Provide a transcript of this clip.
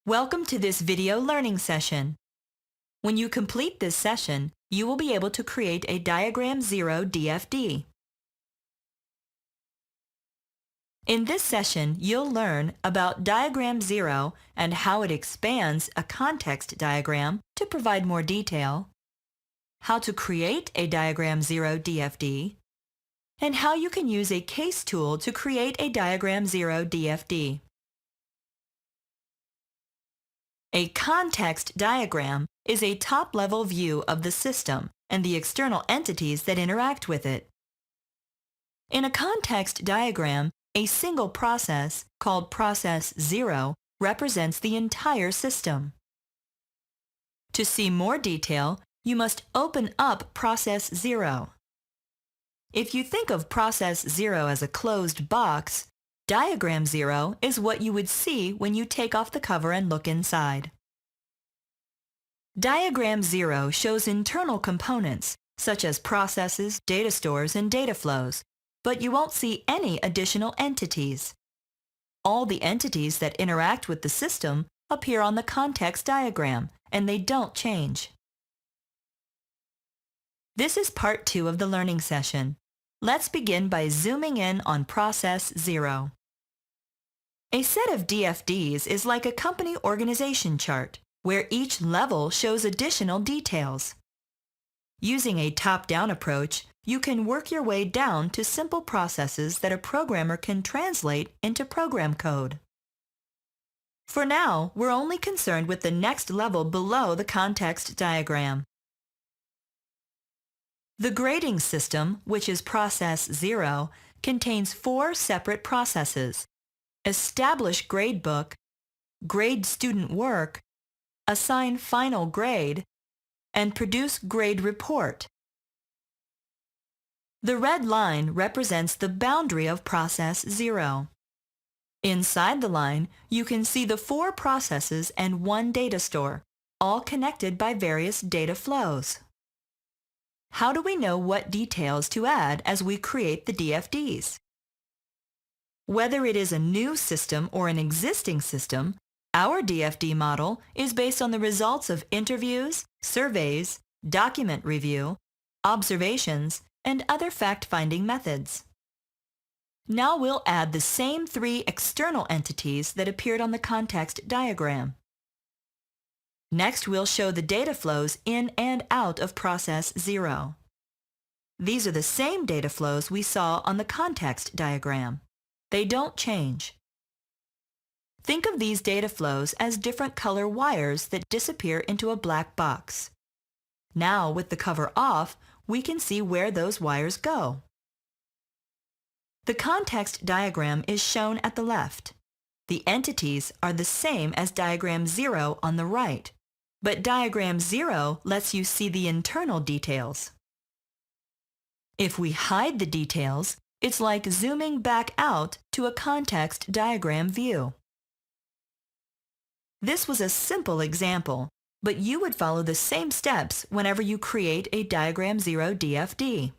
Welcome to this video learning session. When you complete this session, you will be able to create a Diagram 0 DFD. In this session, you'll learn about Diagram 0 and how it expands a context diagram to provide more detail, how to create a Diagram 0 DFD, and how you can use a case tool to create a Diagram 0 DFD. A context diagram is a top-level view of the system and the external entities that interact with it. In a context diagram, a single process, called process 0, represents the entire system. To see more detail, you must open up process 0. If you think of process 0 as a closed box, Diagram 0 is what you would see when you take off the cover and look inside. Diagram 0 shows internal components, such as processes, data stores, and data flows, but you won't see any additional entities. All the entities that interact with the system appear on the context diagram, and they don't change. This is part 2 of the learning session. Let's begin by zooming in on process 0. A set of DFDs is like a company organization chart, where each level shows additional details. Using a top-down approach, you can work your way down to simple processes that a programmer can translate into program code. For now, we're only concerned with the next level below the context diagram. The grading system, which is process 0, contains 4 separate processes: establish gradebook, grade student work, assign final grade, and produce grade report. The red line represents the boundary of process 0. Inside the line, you can see the 4 processes and 1 data store, all connected by various data flows. How do we know what details to add as we create the DFDs? Whether it is a new system or an existing system, our DFD model is based on the results of interviews, surveys, document review, observations, and other fact-finding methods. Now we'll add the same 3 external entities that appeared on the context diagram. Next, we'll show the data flows in and out of process 0. These are the same data flows we saw on the context diagram. They don't change. Think of these data flows as different color wires that disappear into a black box. Now, with the cover off, we can see where those wires go. The context diagram is shown at the left. The entities are the same as Diagram 0 on the right, but Diagram 0 lets you see the internal details. If we hide the details, it's like zooming back out to a context diagram view. This was a simple example, but you would follow the same steps whenever you create a Diagram 0 DFD.